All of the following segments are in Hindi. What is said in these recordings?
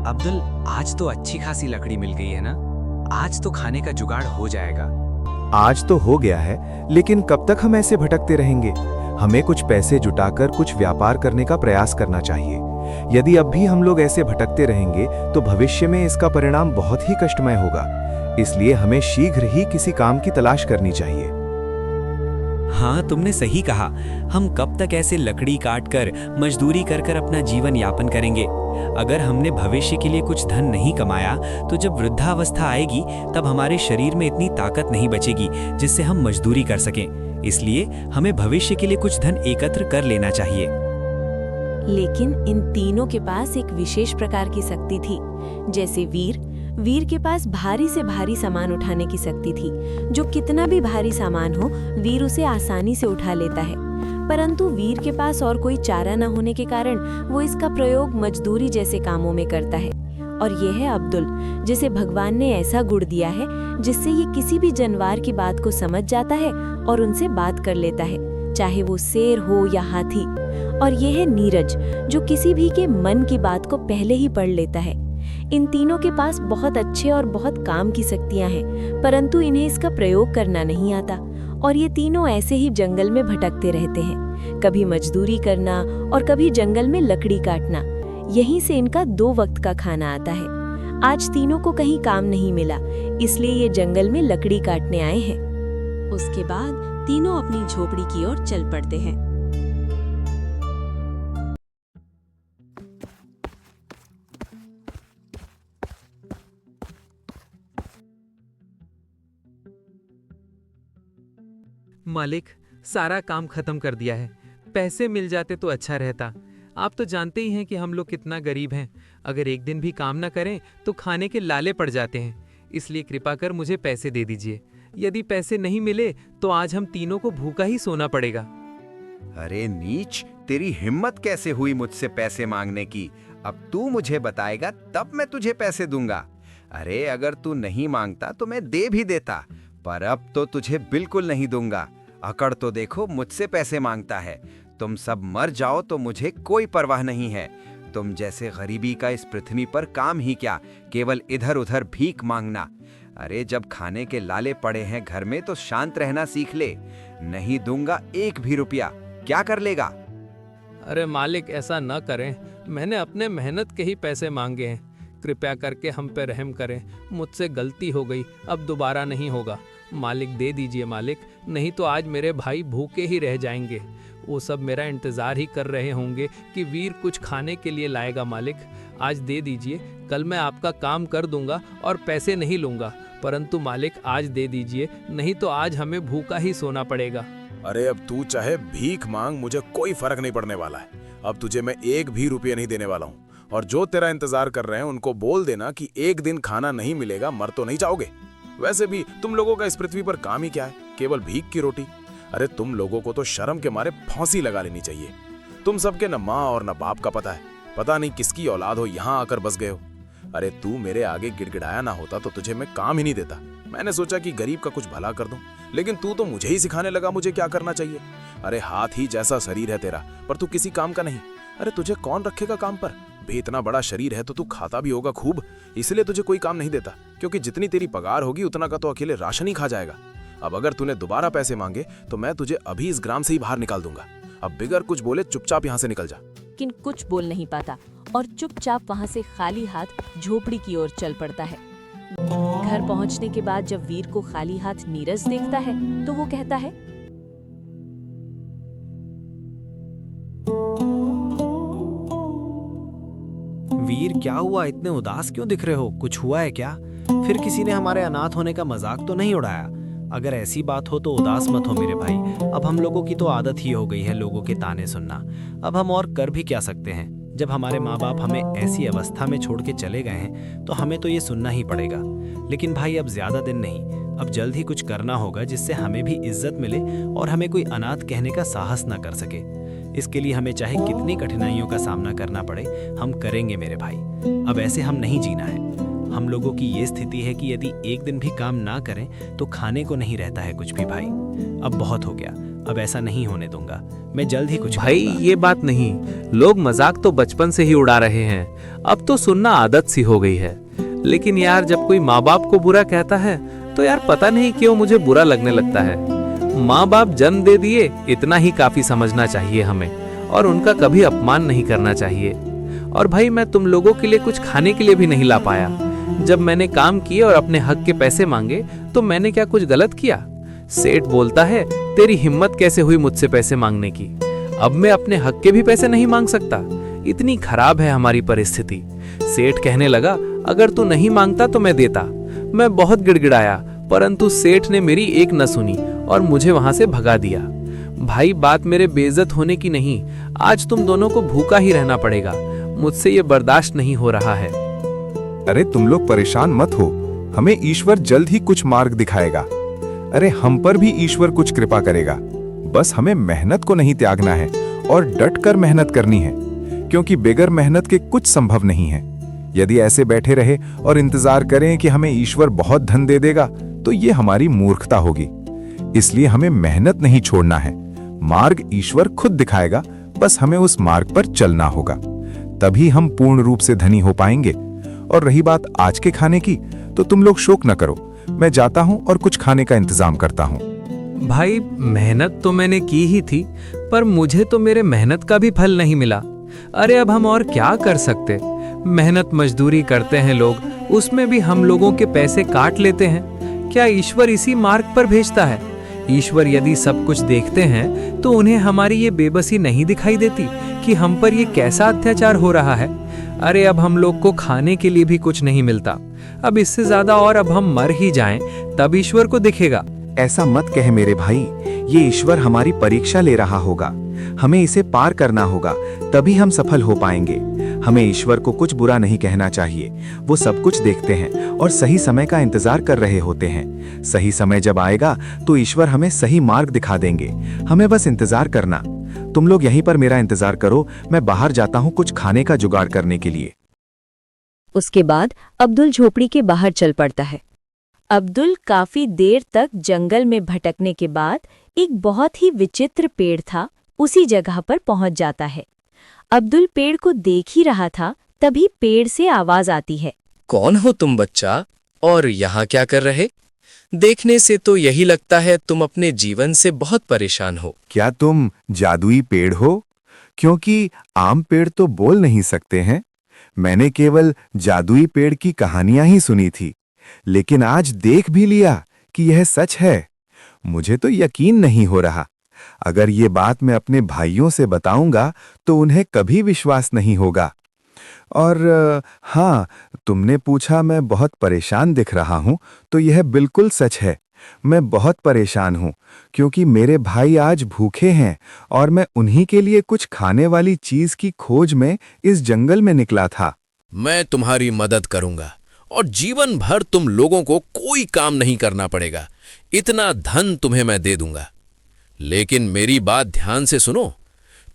अब्दुल, आज तो अच्छी खासी लकड़ी मिल गई है ना। आज तो खाने का जुगाड़ हो जाएगा। आज तो हो गया है, लेकिन कब तक हम ऐसे भटकते रहेंगे? हमें कुछ पैसे जुटाकर कुछ व्यापार करने का प्रयास करना चाहिए। यदि अब भी हम लोग ऐसे भटकते रहेंगे तो भविष्य में इसका परिणाम बहुत ही कष्टमय होगा। इसलिए हमें शीघ्र ही किसी काम की तलाश करनी चाहिए। हाँ, तुमने सही कहा। हम कब तक ऐसे लकड़ी काट कर मजदूरी कर कर अपना जीवन यापन करेंगे? अगर हमने भविष्य के लिए कुछ धन नहीं कमाया तो जब वृद्धावस्था आएगी तब हमारे शरीर में इतनी ताकत नहीं बचेगी जिससे हम मजदूरी कर सकें। इसलिए हमें भविष्य के लिए कुछ धन एकत्र कर लेना चाहिए। लेकिन इन तीनों के पास एक विशेष प्रकार की शक्ति थी। जैसे वीर के पास भारी से भारी सामान उठाने की शक्ति थी। जो कितना भी भारी सामान हो, वीर उसे आसानी से उठा लेता है। परंतु वीर के पास और कोई चारा न होने के कारण वो इसका प्रयोग मजदूरी जैसे कामों में करता है। और ये है अब्दुल, जिसे भगवान ने ऐसा गुण दिया है जिससे ये किसी भी जानवर की बात को समझ जाता है और उनसे बात कर लेता है, चाहे वो शेर हो या हाथी। और ये है नीरज, जो किसी भी के मन की बात को पहले ही पढ़ लेता है। इन तीनों के पास बहुत अच्छे और बहुत काम की शक्तियां हैं, परंतु इन्हें इसका प्रयोग करना नहीं आता। और ये तीनों ऐसे ही जंगल में भटकते रहते हैं, कभी मजदूरी करना और कभी जंगल में लकड़ी काटना। यहीं से इनका 2 वक्त का खाना आता है। आज तीनों को कहीं काम नहीं मिला, इसलिए ये जंगल में लकड़ी काटने आए हैं। उसके बाद तीनों अपनी झोपड़ी की ओर चल पड़ते हैं। मालिक, सारा काम खत्म कर दिया है। पैसे मिल जाते तो अच्छा रहता। आप तो जानते ही हैं कि हम लोग कितना गरीब हैं। अगर एक दिन भी काम ना करें तो खाने के लाले पड़ जाते हैं। इसलिए कृपा कर मुझे पैसे दे दीजिए। यदि पैसे नहीं मिले तो आज हम तीनों को भूखा ही सोना पड़ेगा। अरे नीच, तेरी हिम्मत कैसे हुई मुझसे पैसे मांगने की? अब तू मुझे बताएगा तब मैं तुझे पैसे दूंगा। अरे अगर तू नहीं मांगता तो मैं दे भी देता, पर अब तो तुझे बिल्कुल नहीं दूंगा। अकड़ तो देखो, मुझसे पैसे मांगता है। तुम सब मर जाओ तो मुझे कोई परवाह नहीं है। तुम जैसे गरीबी का इस पृथ्वी पर काम ही क्या, केवल इधर उधर भीख मांगना। अरे जब खाने के लाले पड़े हैं घर में तो शांत रहना सीख ले। नहीं दूंगा 1 भी रुपया। क्या कर लेगा? अरे मालिक, ऐसा न करें। मैंने अपने मेहनत के ही पैसे मांगे हैं। कृपया करके हम पे रहम करें। मुझसे गलती हो गई, अब दोबारा नहीं होगा। मालिक दे दीजिए मालिक, नहीं तो आज मेरे भाई भूखे ही रह जाएंगे। वो सब मेरा इंतज़ार ही कर रहे होंगे कि वीर कुछ खाने के लिए लाएगा। मालिक आज दे दीजिए, कल मैं आपका काम कर दूंगा और पैसे नहीं लूंगा। परंतु मालिक आज दे दीजिए, नहीं तो आज हमें भूखा ही सोना पड़ेगा। अरे अब तू चाहे भीख मांग, मुझे कोई फर्क नहीं पड़ने वाला है। अब तुझे मैं 1 भी रुपया नहीं देने वाला हूँ। और जो तेरा इंतजार कर रहे हैं उनको बोल देना कि एक दिन खाना नहीं मिलेगा, मर तो नहीं जाओगे। वैसे भी तुम लोगों का इस पृथ्वी पर काम ही क्या है? केवल भीख की रोटी। अरे तुम लोगों को तो शर्म के मारे फांसी लगा लेनी चाहिए। तुम सबके न माँ और न बाप का पता है। पता नहीं किसकी औलाद हो, यहाँ आकर बस गए हो। अरे तू मेरे आगे गिड़गिड़ाया ना होता तो तुझे मैं काम ही नहीं देता। मैंने सोचा कि गरीब का कुछ भला कर दूं, लेकिन तू तो मुझे ही सिखाने लगा मुझे क्या करना चाहिए। अरे हाथ ही जैसा शरीर है तेरा, पर तू किसी काम का नहीं। अरे तुझे कौन रखेगा काम पर? भी इतना बड़ा शरीर है तो तू खाता भी होगा खूब, इसलिए तुझे कोई काम नहीं देता। क्योंकि जितनी तेरी पगार होगी उतना का तो अकेले राशन ही खा जाएगा। अब अगर तूने दोबारा पैसे मांगे तो मैं तुझे अभी इस ग्राम से ही बाहर निकाल दूंगा। अब बिगर कुछ बोले चुपचाप यहाँ से निकल जा। लेकिन कुछ बोल नहीं पाता और चुपचाप वहाँ से खाली हाथ झोपड़ी की ओर चल पड़ता है। घर पहुँचने के बाद जब वीर को खाली हाथ नीरज देखता है तो वो कहता है, वीर क्या हुआ, इतने उदास क्यों दिख रहे हो? कुछ हुआ है क्या? फिर किसी ने हमारे अनाथ होने का मजाक तो नहीं उड़ाया? अगर ऐसी बात हो तो उदास मत हो मेरे भाई। अब हम लोगों की तो आदत ही हो गई है लोगों के ताने सुनना। अब हम और कर भी क्या सकते हैं? जब हमारे माँ बाप हमें ऐसी अवस्था में छोड़ के चले गए हैं तो हमें तो ये सुनना ही पड़ेगा। लेकिन भाई अब ज्यादा दिन नहीं, अब जल्द ही कुछ करना होगा जिससे हमें भी इज्जत मिले और हमें कोई अनाथ कहने का साहस ना कर सके। इसके लिए हमें चाहे कितनी कठिनाइयों का सामना करना पड़े, हम करेंगे मेरे भाई। अब ऐसे हम नहीं जीना है। हम लोगों की ये स्थिति है कि यदि एक दिन भी काम ना करें तो खाने को नहीं रहता है कुछ भी भाई। अब बहुत हो गया, अब ऐसा नहीं होने दूंगा। मैं जल्द ही कुछ भाई करूंगा। ये बात नहीं, लोग मजाक तो बचपन से ही उड़ा रहे हैं, अब तो सुनना आदत सी हो गई है। लेकिन यार जब कोई माँ बाप को बुरा कहता है तो यार पता नहीं क्यों मुझे बुरा लगने लगता है। माँ बाप जन्म दे दिए, इतना ही काफी समझना चाहिए हमें, और उनका कभी अपमान नहीं करना चाहिए। और भाई मैं तुम लोगों के लिए कुछ खाने के लिए भी नहीं ला पाया। जब मैंने काम किए और अपने हक के पैसे मांगे तो मैंने क्या कुछ गलत किया? सेठ बोलता है तेरी हिम्मत कैसे हुई मुझसे पैसे मांगने की? अब मैं अपने हक के भी पैसे नहीं मांग सकता? इतनी खराब है हमारी परिस्थिति। सेठ कहने लगा अगर तू नहीं मांगता तो मैं देता। मैं बहुत गिड़गिड़ाया, परंतु सेठ ने मेरी एक न सुनी और मुझे वहां से भगा दिया। भाई बात मेरे बेइज्जत होने की नहीं, आज तुम दोनों को भूखा ही रहना पड़ेगा। मुझसे ये बर्दाश्त नहीं हो रहा है। अरे तुम लोग परेशान मत हो, हमें ईश्वर जल्द ही कुछ मार्ग दिखाएगा। अरे हम पर भी ईश्वर कुछ कृपा करेगा। बस हमें मेहनत को नहीं त्यागना है और डट कर मेहनत करनी है, क्योंकि बेगर मेहनत के कुछ संभव नहीं है। यदि ऐसे बैठे रहे और इंतजार करें कि हमें ईश्वर बहुत धन दे देगा तो ये हमारी मूर्खता होगी। इसलिए हमें मेहनत नहीं छोड़ना है, मार्ग ईश्वर खुद दिखाएगा, बस हमें उस मार्ग पर चलना होगा, तभी हम पूर्ण रूप से धनी हो पाएंगे। और रही बात आज के खाने की, तो तुम लोग शोक न करो, मैं जाता हूं और कुछ खाने का इंतजाम करता हूं। भाई मेहनत तो मैंने की ही थी, पर मुझे तो मेरे मेहनत का भी फल नहीं मिला। अरे अब हम और क्या कर सकते? मेहनत मजदूरी करते हैं लोग, उसमें भी हम लोगों के पैसे काट लेते हैं। क्या ईश्वर इसी मार्ग पर भेजता है? ईश्वर यदि सब कुछ देखते हैं तो उन्हें हमारी ये बेबसी नहीं दिखाई देती कि हम पर ये कैसा अत्याचार हो रहा है? अरे अब हम लोग को खाने के लिए भी कुछ नहीं मिलता, अब इससे ज्यादा और अब हम मर ही जाएं तब ईश्वर को दिखेगा। ऐसा मत कहे मेरे भाई, ये ईश्वर हमारी परीक्षा ले रहा होगा, हमें इसे पार करना होगा, तभी हम सफल हो पाएंगे। हमें ईश्वर को कुछ बुरा नहीं कहना चाहिए, वो सब कुछ देखते हैं और सही समय का इंतजार कर रहे होते हैं। सही समय जब आएगा तो ईश्वर हमें सही मार्ग दिखा देंगे, हमें बस इंतजार करना। तुम लोग यहीं पर मेरा इंतजार करो, मैं बाहर जाता हूँ कुछ खाने का जुगाड़ करने के लिए। उसके बाद अब्दुल झोपड़ी के बाहर चल पड़ता है। अब्दुल काफी देर तक जंगल में भटकने के बाद एक बहुत ही विचित्र पेड़ था, उसी जगह पर पहुंच जाता है। अब्दुल पेड़ को देख ही रहा था, तभी पेड़ से आवाज आती है। कौन हो तुम बच्चा, और यहाँ क्या कर रहे? देखने से तो यही लगता है तुम अपने जीवन से बहुत परेशान हो। क्या तुम जादुई पेड़ हो? क्योंकि आम पेड़ तो बोल नहीं सकते हैं। मैंने केवल जादुई पेड़ की कहानियां ही सुनी थी, लेकिन आज देख भी लिया कि यह सच है। मुझे तो यकीन नहीं हो रहा। अगर ये बात मैं अपने भाइयों से बताऊंगा तो उन्हें कभी विश्वास नहीं होगा। और हाँ, तुमने पूछा मैं बहुत परेशान दिख रहा हूं, तो यह बिल्कुल सच है। मैं बहुत परेशान हूं क्योंकि मेरे भाई आज भूखे हैं और मैं उन्हीं के लिए कुछ खाने वाली चीज की खोज में इस जंगल में निकला था। मैं तुम्हारी मदद करूंगा और जीवन भर तुम लोगों को कोई काम नहीं करना पड़ेगा। इतना धन तुम्हें मैं दे दूंगा। लेकिन मेरी बात ध्यान से सुनो,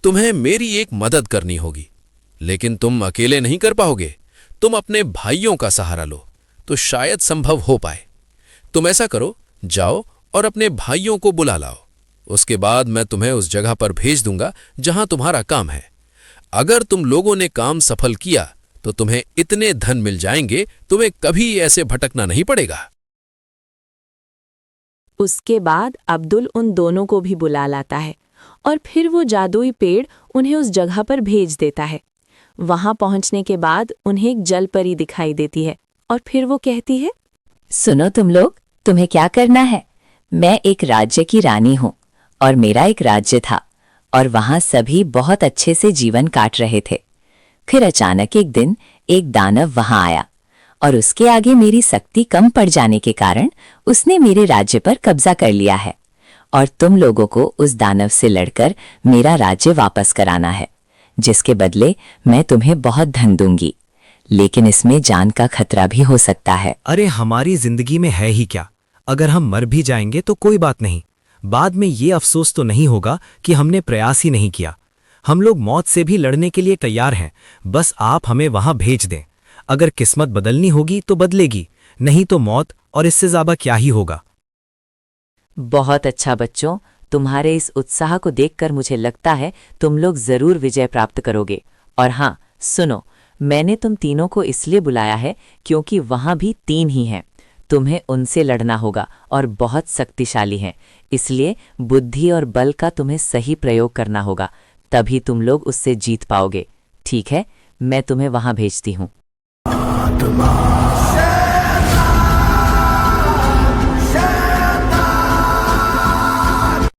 तुम्हें मेरी एक मदद करनी होगी, लेकिन तुम अकेले नहीं कर पाओगे। तुम अपने भाइयों का सहारा लो तो शायद संभव हो पाए। तुम ऐसा करो, जाओ और अपने भाइयों को बुला लाओ। उसके बाद मैं तुम्हें उस जगह पर भेज दूंगा जहां तुम्हारा काम है। अगर तुम लोगों ने काम सफल किया तो तुम्हें इतने धन मिल जाएंगे, तुम्हें कभी ऐसे भटकना नहीं पड़ेगा। उसके बाद अब्दुल उन दोनों को भी बुला लाता है और फिर वो जादुई पेड़ उन्हें उस जगह पर भेज देता है। वहां पहुंचने के बाद उन्हें एक जल परी दिखाई देती है और फिर वो कहती है, सुनो तुम लोग, तुम्हें क्या करना है? मैं एक राज्य की रानी हूँ और मेरा एक राज्य था और वहां सभी बहुत अच्छे से जीवन काट रहे थे। फिर अचानक एक दिन एक दानव वहां आया और उसके आगे मेरी शक्ति कम पड़ जाने के कारण उसने मेरे राज्य पर कब्जा कर लिया है और तुम लोगों को उस दानव से लड़कर मेरा राज्य वापस कराना है, जिसके बदले मैं तुम्हें बहुत धन दूंगी, लेकिन इसमें जान का खतरा भी हो सकता है। अरे हमारी जिंदगी में है ही क्या? अगर हम मर भी जाएंगे तो कोई बात नहीं, बाद में ये अफसोस तो नहीं होगा कि हमने प्रयास ही नहीं किया। हम लोग मौत से भी लड़ने के लिए तैयार हैं, बस आप हमें वहां भेज दें। अगर किस्मत बदलनी होगी तो बदलेगी, नहीं तो मौत, और इससे ज्यादा क्या ही होगा। बहुत अच्छा बच्चों, तुम्हारे इस उत्साह को देखकर मुझे लगता है तुम लोग जरूर विजय प्राप्त करोगे। और हाँ, सुनो, मैंने तुम तीनों को इसलिए बुलाया है क्योंकि वहां भी 3 ही हैं। तुम्हें उनसे लड़ना होगा और बहुत शक्तिशाली हैं। इसलिए बुद्धि और बल का तुम्हें सही प्रयोग करना होगा, तभी तुम लोग उससे जीत पाओगे। ठीक है, मैं तुम्हें वहां भेजती हूँ।